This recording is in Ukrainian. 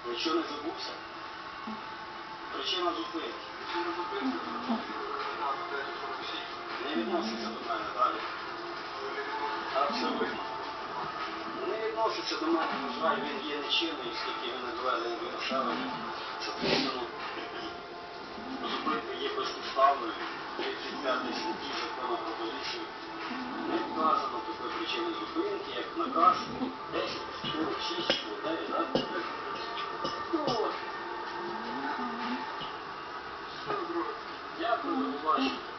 Якщо не забувся, причина зупинки. Не відноситься до мене далі. Абсолютно. Не відноситься до мене, на жаль, він є нечинний, оскільки він не доведений до населення. Соответственно, зупинка є безпідставною. 35 статті закону про поліцію не вказано такої причини зупинки, як наказ 10, 46, 49, так? Ну от. Дякую за побачення.